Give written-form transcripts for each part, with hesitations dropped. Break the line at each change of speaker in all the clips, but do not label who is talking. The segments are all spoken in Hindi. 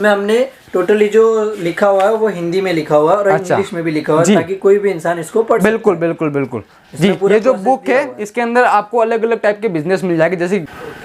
में हमने टोटली जो लिखा हुआ है वो हिंदी में लिखा हुआ है और
अच्छा।
इंग्लिश में भी लिखा हुआ है ताकि कोई भी इंसान इसको पढ़ सके।
बिल्कुल बिल्कुल बिल्कुल जी। ये जो बुक है इसके अंदर आपको अलग अलग टाइप के बिजनेस मिल जाएंगे। जैसे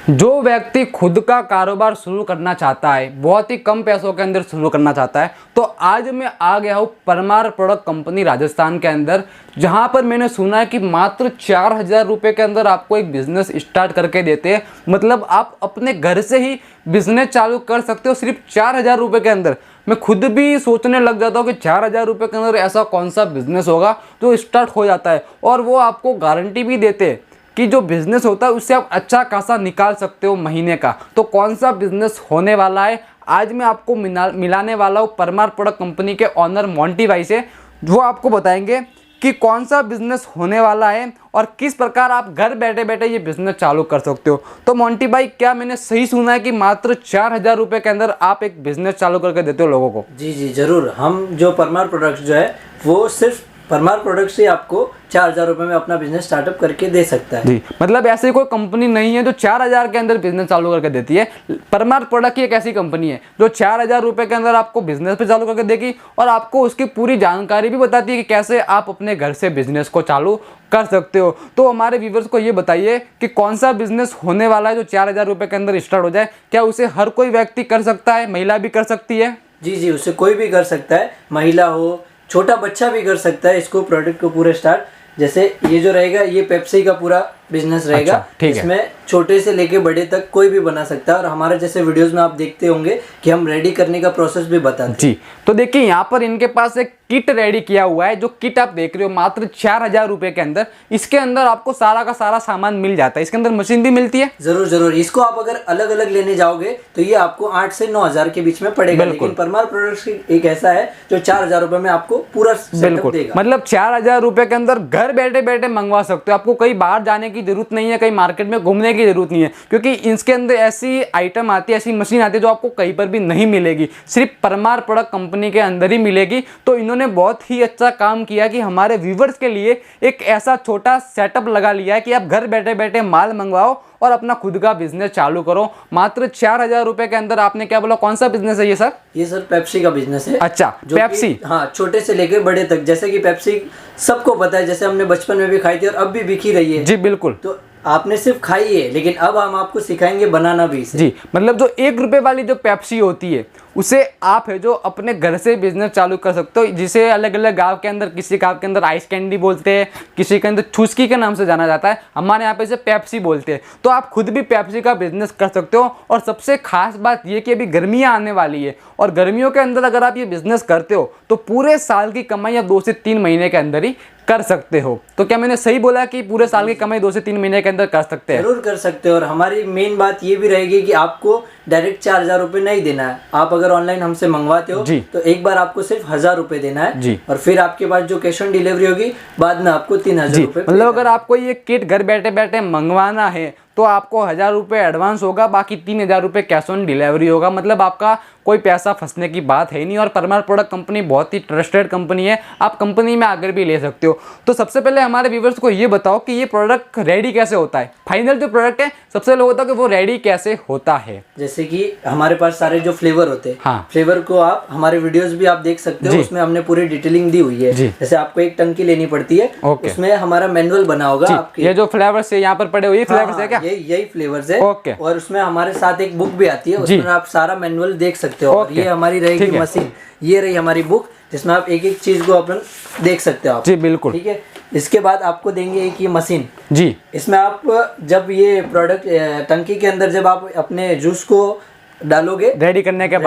जो व्यक्ति खुद का कारोबार शुरू करना चाहता है, बहुत ही कम पैसों के अंदर शुरू करना चाहता है, तो आज मैं आ गया हूँ परमार प्रोडक्ट कंपनी राजस्थान के अंदर, जहाँ पर मैंने सुना है कि मात्र 4,000 रुपये के अंदर आपको एक बिजनेस स्टार्ट करके देते हैं। मतलब आप अपने घर से ही बिजनेस चालू कर सकते हो सिर्फ 4,000 रुपये के अंदर। मैं खुद भी सोचने लग जाता हूँ कि 4,000 रुपये के अंदर ऐसा कौन सा बिजनेस होगा जो स्टार्ट हो जाता है, और वो आपको गारंटी भी देते हैं कि जो बिजनेस होता है उससे आप अच्छा खासा निकाल सकते हो महीने का। तो कौन सा बिजनेस होने वाला है आज मैं आपको मिलाने वाला हूँ परमार प्रोडक्ट कंपनी के ऑनर मोंटी भाई से। वो आपको बताएंगे कि कौन सा बिजनेस होने वाला है और किस प्रकार आप घर बैठे बैठे ये बिजनेस चालू कर सकते हो। तो मोंटी भाई, क्या मैंने सही सुना है कि मात्र 4,000 रुपये के अंदर आप एक बिजनेस चालू करके देते हो लोगों को?
जी जी जरूर। हम जो परमार प्रोडक्ट्स जो है वो सिर्फ परमार प्रोडक्ट से आपको 4,000 रुपये में अपना बिजनेस स्टार्टअप करके दे सकता है।
जी, मतलब ऐसी कोई कंपनी नहीं है जो 4,000 के अंदर बिजनेस चालू करके देती है। परमार प्रोडक्ट ही एक ऐसी कंपनी है जो 4,000 रुपये के अंदर आपको बिजनेस पे चालू करके देगी और आपको उसकी पूरी जानकारी भी बताती है कि कैसे आप अपने घर से बिजनेस को चालू कर सकते हो। तो हमारे व्यूवर्स को ये बताइए कि कौन सा बिजनेस होने वाला है जो 4,000 रुपये के अंदर स्टार्ट हो जाए। क्या उसे हर कोई व्यक्ति कर सकता है, महिला भी कर सकती है?
जी जी, उसे कोई भी कर सकता है, महिला हो, छोटा बच्चा भी कर सकता है इसको प्रोडक्ट को पूरा स्टार्ट। जैसे ये जो रहेगा ये पेप्सी का पूरा बिजनेस रहेगा।
अच्छा,
इसमें छोटे से लेके बड़े तक कोई भी बना सकता है और हमारे जैसे वीडियोस में आप देखते होंगे कि हम रेडी करने का प्रोसेस भी बताते हैं।
जी, तो देखिए यहाँ पर इनके पास एक किट रेडी किया हुआ है। जो किट आप देख रहे हो मात्र 4,000 रुपये के अंदर, इसके अंदर आपको सारा का सारा सामान मिल जाता है। इसके अंदर मशीन भी मिलती है।
जरूर जरूर। इसको आप अगर अलग अलग लेने जाओगे तो ये आपको 8 से 9,000 के बीच में पड़ेगा, लेकिन परमार प्रोडक्ट्स एक ऐसा है जो 4,000 रुपये में आपको पूरा सेटअप देगा।
मतलब 4,000 रुपये के अंदर घर बैठे बैठे मंगवा सकते हो। आपको कहीं बाहर जाने की जरूरत नहीं है, कहीं मार्केट में घूमने की जरूरत नहीं है, क्योंकि इसके अंदर ऐसी आइटम आती है, ऐसी मशीन आती है जो आपको कहीं पर भी नहीं मिलेगी, सिर्फ परमार प्रोडक्ट कंपनी के अंदर ही मिलेगी। तो इन्होंने बहुत ही अच्छा काम किया कि हमारे व्यूवर्स के लिए एक ऐसा छोटा सेटअप लगा लिया है कि आप घर बैठे बैठे माल मंगवाओ और अपना खुद का बिजनेस चालू करो मात्र 4,000 रुपए के अंदर। आपने क्या बोला, कौन सा बिजनेस है ये सर?
ये सर पेप्सी का बिजनेस है।
अच्छा, पेप्सी।
हाँ, छोटे से लेकर बड़े तक। जैसे कि पेप्सी सबको पता है, जैसे हमने बचपन में भी खाई थी और अब भी बिकी रही है।
जी बिल्कुल।
तो आपने सिर्फ खाई है, लेकिन अब हम आपको सिखाएंगे बनाना भी इसे।
जी, मतलब जो 1 रुपए वाली जो पेप्सी होती है उसे आप है जो अपने घर से बिजनेस चालू कर सकते हो, जिसे अलग अलग गांव के अंदर, किसी गांव के अंदर आइस कैंडी बोलते हैं, किसी के अंदर छुस्की के नाम से जाना जाता है, हमारे यहाँ पे इसे पेप्सी बोलते हैं। तो आप खुद भी पेप्सी का बिजनेस कर सकते हो। और सबसे खास बात ये कि अभी गर्मियाँ आने वाली है और गर्मियों के अंदर अगर आप ये बिजनेस करते हो तो पूरे साल की कमाई आप 2 से 3 महीने के अंदर ही कर सकते हो। तो क्या मैंने सही बोला कि पूरे साल की कमाई 2 से 3 महीने के अंदर कर सकते हैं?
जरूर कर सकते हो। और हमारी मेन बात ये भी रहेगी कि आपको डायरेक्ट 4,000 रुपये नहीं देना है। आप अगर ऑनलाइन हमसे मंगवाते हो तो एक बार आपको सिर्फ 1,000 रुपये देना है
जी।
और फिर आपके पास जो कैश ऑन डिलीवरी होगी बाद में आपको 3,000 रुपये।
मतलब अगर आपको ये किट घर बैठे बैठे मंगवाना है तो आपको 1,000 रुपये एडवांस होगा, बाकी 3,000 रुपये कैश ऑन डिलीवरी होगा। मतलब आपका कोई पैसा फंसने की बात है नहीं। और परमार प्रोडक्ट कंपनी बहुत ही ट्रस्टेड कंपनी है, आप कंपनी में आकर भी ले सकते हो। तो सबसे पहले हमारे व्यूवर्स को ये बताओ कि ये प्रोडक्ट रेडी कैसे होता है। फाइनल जो प्रोडक्ट है सबसे पहले होता है कि वो रेडी कैसे होता है।
जैसे कि हमारे पास सारे जो फ्लेवर होते हैं,
हाँ,
फ्लेवर को आप हमारे वीडियोस भी आप देख सकते हो, उसमें हमने पूरी डिटेलिंग दी हुई है। जैसे आपको एक टंकी लेनी पड़ती है, उसमें हमारा मैनुअल बना होगा आपके।
ये जो फ्लेवर्स है यहाँ पर पड़े हुए फ्लेवर्स है क्या?
यही फ्लेवर्स है।
ओके।
और उसमें हमारे साथ एक बुक भी आती है, उसमें आप सारा मैनुअल देख सकते हो। और ये हमारी रहेगी मशीन, ये रही हमारी बुक जिसमें आप एक एक चीज को अपन देख सकते हो आप।
जी बिल्कुल।
ठीक है। इसके बाद आपको देंगे एक ये मशीन।
जी,
इसमें आप जब ये प्रोडक्ट टंकी के अंदर जब आप अपने जूस को डालोगे,
रेडी करने के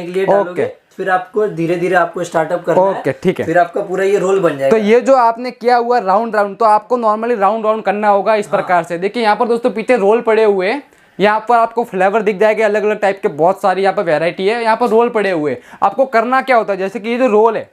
लिए डालोगे, फिर आपको धीरे धीरे आपको स्टार्टअप करना है।
ठीक है।
फिर आपका पूरा ये रोल बन जाएगा।
तो ये जो आपने किया हुआ राउंड राउंड, तो आपको नॉर्मली राउंड राउंड करना होगा इस प्रकार से। देखिए यहाँ पर दोस्तों पीछे रोल पड़े हुए हैं, यहाँ पर आपको फ्लेवर दिख जाएगा, अलग अलग टाइप के बहुत सारी यहाँ पर वैरायटी है। यहाँ पर रोल पड़े हुए हैं। आपको करना क्या होता है, जैसे कि ये जो रोल है,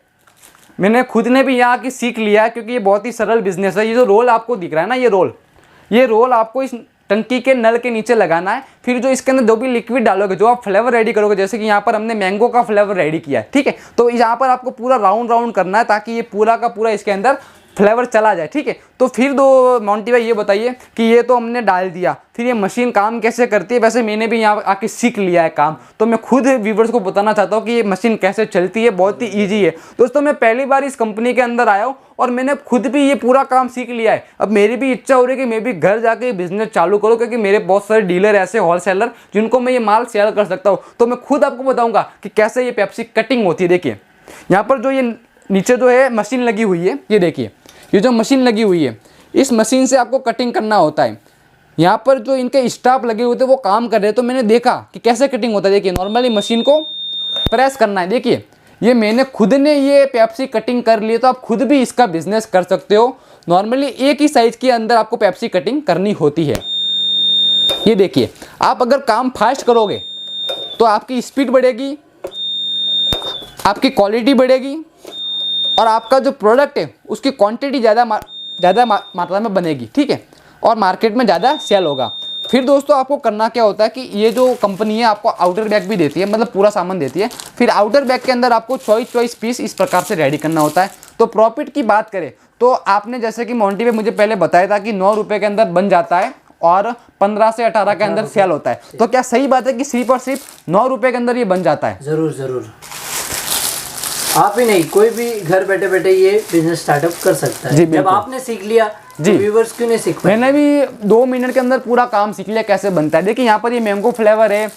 मैंने खुद ने भी यहाँ की सीख लिया क्योंकि ये बहुत ही सरल बिजनेस है। ये जो रोल आपको दिख रहा है ना, ये रोल आपको इस टंकी के नल के नीचे लगाना है। फिर जो इसके अंदर जो भी लिक्विड डालोगे, जो आप फ्लेवर रेडी करोगे, जैसे कि यहाँ पर हमने मैंगो का फ्लेवर रेडी किया है, ठीक है, तो यहाँ पर आपको पूरा राउंड राउंड करना है ताकि ये पूरा का पूरा इसके अंदर फ्लेवर चला जाए, ठीक है। तो फिर दो मोंटी भाई ये बताइए कि ये तो हमने डाल दिया, फिर ये मशीन काम कैसे करती है? वैसे मैंने भी यहाँ आके सीख लिया है काम, तो मैं खुद व्यूवर्स को बताना चाहता हूँ कि ये मशीन कैसे चलती है। बहुत ही ईजी है दोस्तों। मैं पहली बार इस कंपनी के अंदर आया हूँ और मैंने खुद भी ये पूरा काम सीख लिया है। अब मेरी भी इच्छा हो रही है कि मैं भी घर जाके बिजनेस चालू करूँ, क्योंकि मेरे बहुत सारे डीलर ऐसे होलसेलर जिनको मैं ये माल सेल कर सकता हूँ। तो मैं खुद आपको बताऊँगा कि कैसे ये पेप्सी कटिंग होती है। देखिए यहाँ पर जो ये नीचे जो है मशीन लगी हुई है, ये देखिए ये जो मशीन लगी हुई है, इस मशीन से आपको कटिंग करना होता है। यहाँ पर जो इनके स्टाफ लगे हुए थे वो काम कर रहे थे, तो मैंने देखा कि कैसे कटिंग होता है। देखिए नॉर्मली मशीन को प्रेस करना है। देखिए ये मैंने खुद ने ये पेप्सी कटिंग कर ली, तो आप खुद भी इसका बिजनेस कर सकते हो। नॉर्मली एक ही साइज के अंदर आपको पेप्सी कटिंग करनी होती है। ये देखिए आप अगर काम फास्ट करोगे तो आपकी स्पीड बढ़ेगी, आपकी क्वालिटी बढ़ेगी और आपका जो प्रोडक्ट है उसकी क्वांटिटी ज़्यादा मात्रा में बनेगी, ठीक है, और मार्केट में ज़्यादा सेल होगा। फिर दोस्तों आपको करना क्या होता है कि ये जो कंपनी है आपको आउटर बैग भी देती है, मतलब पूरा सामान देती है। फिर आउटर बैग के अंदर आपको चॉइस पीस इस प्रकार से रेडी करना होता है। तो प्रॉफिट की बात करें तो आपने जैसे कि मोंटी पे मुझे पहले बताया था कि 9 रुपये के अंदर बन जाता है और 15 से 18 के अंदर सेल होता है। तो क्या सही बात है कि सिर्फ और सिर्फ 9 रुपये के अंदर ये बन जाता है?
जरूर जरूर, आप ही नहीं कोई भी घर बैठे बैठे ये बिजनेस स्टार्टअप कर सकता है। जब आपने सीख लिया तो व्यूअर्स क्यों नहीं सीख पाए?
मैंने भी 2 मिनट के अंदर पूरा काम सीख लिया कैसे बनता है। देखिए यहाँ पर ये मैंगो फ्लेवर है,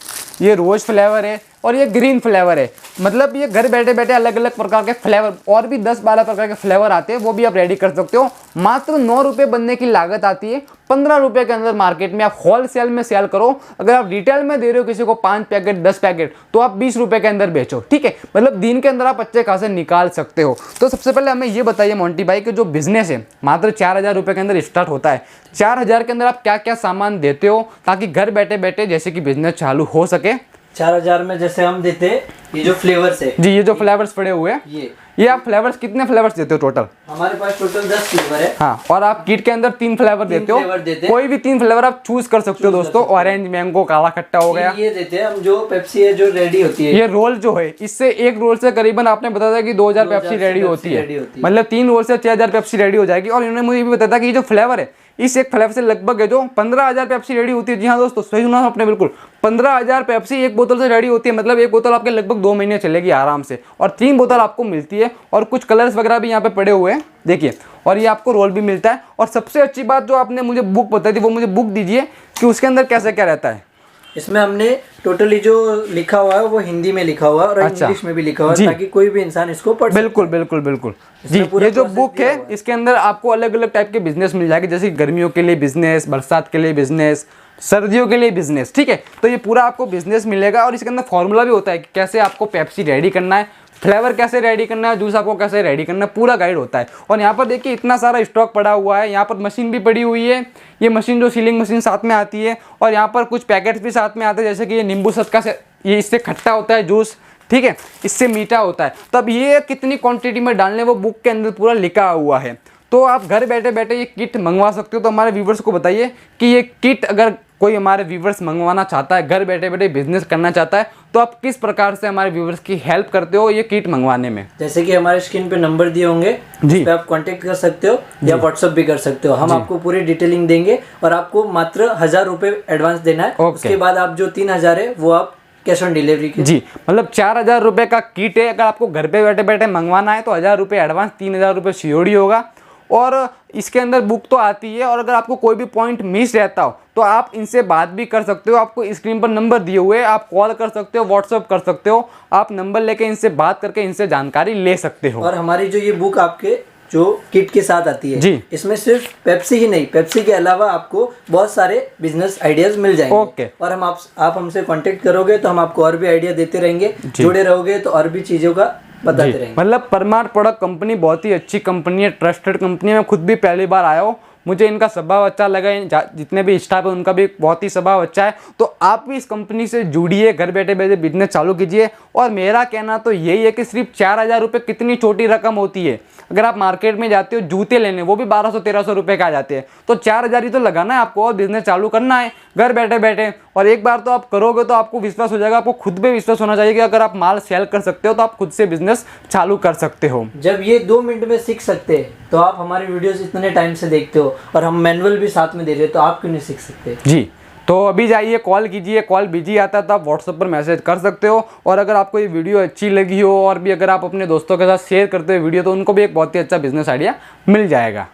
ये रोज फ्लेवर है और ये ग्रीन फ्लेवर है। मतलब ये घर बैठे बैठे अलग अलग प्रकार के फ्लेवर, और भी 10-12 प्रकार के फ्लेवर आते हैं, वो भी आप रेडी कर सकते हो। मात्र 9 रुपये बनने की लागत आती है। 15 रुपये के अंदर मार्केट में आप होलसेल में सेल करो। अगर आप रिटेल में दे रहे हो किसी को 5 पैकेट 10 पैकेट, तो आप 20 रुपये के अंदर बेचो, ठीक है। मतलब दिन के अंदर आप अच्छे खासे निकाल सकते हो। तो सबसे पहले हमें ये बताइए मोंटी भाई कि जो बिजनेस है मात्र 4000 रुपये के अंदर स्टार्ट होता है। 4000 के अंदर आप क्या क्या सामान देते हो ताकि घर बैठे बैठे जैसे कि बिजनेस चालू हो सके?
4000 में जैसे हम देते ये जो फ्लेवर्स है
जी, ये जो फ्लेवर्स पड़े हुए हैं, ये आप फ्लेवर्स कितने फ्लेवर्स देते हो टोटल?
हमारे पास टोटल 10 फ्लेवर है।
हाँ, और आप किट के अंदर 3 फ्लेवर देते हो। कोई भी 3 फ्लेवर आप चूज कर सकते हो दोस्तों। ऑरेंज, मैंगो, काला खट्टा हो गया।
ये देते हैं हम जो पेप्सी है जो रेडी होती है।
ये रोल जो है, इससे एक रोल से करीबन आपने बताया था कि 2000 पेप्सी रेडी होती है। मतलब 3 रोल से 6000 पेप्सी रेडी हो जाएगी। और इन्होंने मुझे भी बताया था कि ये जो फ्लेवर है, इस एक फ्लेवर से लगभग है जो 15000 पेप्सी रेडी होती है। जी हाँ दोस्तों, सही सुना आपने बिल्कुल, 15000 पेप्सी एक बोतल से रेडी होती है। मतलब एक बोतल आपके लगभग 2 महीने चलेगी आराम से, और 3 बोतल आपको मिलती है। और कुछ कलर्स वगैरह भी यहाँ पे पड़े हुए हैं, देखिए। और ये आपको रोल भी मिलता है। और सबसे अच्छी बात जो आपने मुझे बुक बताई थी, वो मुझे बुक दीजिए कि उसके अंदर कैसे क्या रहता है।
इसमें हमने टोटली जो लिखा हुआ है वो हिंदी में लिखा हुआ है और इंग्लिश में भी लिखा हुआ है, ताकि कोई भी इंसान इसको पढ़ सके।
बिल्कुल बिल्कुल बिल्कुल जी। ये जो बुक है इसके अंदर आपको अलग अलग टाइप के बिजनेस मिल जाएंगे, जैसे गर्मियों के लिए बिजनेस, बरसात के लिए बिजनेस, सर्दियों के लिए बिजनेस, ठीक है। तो ये पूरा आपको बिजनेस मिलेगा। और इसके अंदर फॉर्मूला भी होता है कि कैसे आपको पेप्सी रेडी करना है, फ्लेवर कैसे रेडी करना है, जूस आपको कैसे रेडी करना है, पूरा गाइड होता है। और यहाँ पर देखिए इतना सारा स्टॉक पड़ा हुआ है। यहाँ पर मशीन भी पड़ी हुई है, ये मशीन जो सीलिंग मशीन साथ में आती है। और यहाँ पर कुछ पैकेट्स भी साथ में आते हैं, जैसे कि ये नींबू सत्का से, ये इससे खट्टा होता है जूस, ठीक है, इससे मीठा होता है। तब ये कितनी क्वांटिटी में डालने वो बुक के अंदर पूरा लिखा हुआ है। तो आप घर बैठे बैठे ये किट मंगवा सकते हो। तो हमारे व्यूवर्स को बताइए कि ये किट अगर कोई हमारे व्यूवर्स मंगवाना चाहता है, घर बैठे बैठे बिजनेस करना चाहता है, तो आप किस प्रकार से हमारे व्यूवर्स की हेल्प करते हो ये किट मंगवाने में?
जैसे कि हमारे स्क्रीन पे नंबर दिए होंगे, जिस पे आप कांटेक्ट कर सकते हो या व्हाट्सएप भी कर सकते हो। हम आपको पूरी डिटेलिंग देंगे और आपको मात्र 1000 रुपये एडवांस देना है। उसके बाद आप जो 3000 है वो आप कैश ऑन डिलीवरी की।
जी, मतलब 4000 रुपये का किट है। अगर आपको घर पे बैठे बैठे मंगवाना है तो 1000 रुपये एडवांस, 3000 रुपये सीओडी होगा। और इसके अंदर बुक तो आती है। और अगर आपको कोई भी पॉइंट मिस रहता हो तो आप इनसे बात भी कर सकते हो। आपको स्क्रीन पर नंबर दिए हुए हैं, आप कॉल कर सकते हो, व्हाट्सअप कर सकते हो। आप नंबर लेके इनसे बात करके इनसे जानकारी ले सकते हो।
और हमारी जो ये बुक आपके जो किट के साथ आती है
जी,
इसमें सिर्फ पेप्सी ही नहीं, पेप्सी के अलावा आपको बहुत सारे बिजनेस आइडियाज मिल जाएंगे।
ओके।
और हम आप हमसे कांटेक्ट करोगे तो हम आपको और भी आइडिया देते रहेंगे, जुड़े रहोगे तो और भी चीजों का बताते रहेंगे।
मतलब परमार प्रोडक्ट कंपनी बहुत ही अच्छी कंपनी है, ट्रस्टेड कंपनी है। मैं खुद भी पहली बार आया हूँ, मुझे इनका स्वभाव अच्छा लगा। जितने भी स्टाफ है उनका भी बहुत ही स्वभाव अच्छा है। तो आप भी इस कंपनी से जुड़िए, घर बैठे बैठे बिजनेस चालू कीजिए। और मेरा कहना तो यही है कि सिर्फ 4000 रुपये कितनी छोटी रकम होती है। अगर आप मार्केट में जाते हो जूते लेने, वो भी 1200-1300 रुपये का आ जाते हैं। तो 4000 ही तो लगाना है आपको और बिजनेस चालू करना है घर बैठे बैठे। और एक बार तो आप करोगे तो आपको विश्वास हो जाएगा, आपको खुद पे विश्वास होना चाहिए कि अगर आप माल सेल कर सकते हो तो आप खुद से बिजनेस चालू कर सकते हो।
जब ये 2 मिनट में सीख सकते हैं तो आप हमारी वीडियोस इतने टाइम से देखते हो और हम मैनुअल भी साथ में दे रहे हैं, तो आप क्यों नहीं सीख सकते?
जी, तो अभी जाइए कॉल कीजिए, कॉल बिजी आता है तो आप व्हाट्सएप पर मैसेज कर सकते हो। और अगर आपको ये वीडियो अच्छी लगी हो और भी अगर आप अपने दोस्तों के साथ शेयर करते हो वीडियो, तो उनको भी एक बहुत ही अच्छा बिजनेस आइडिया मिल जाएगा।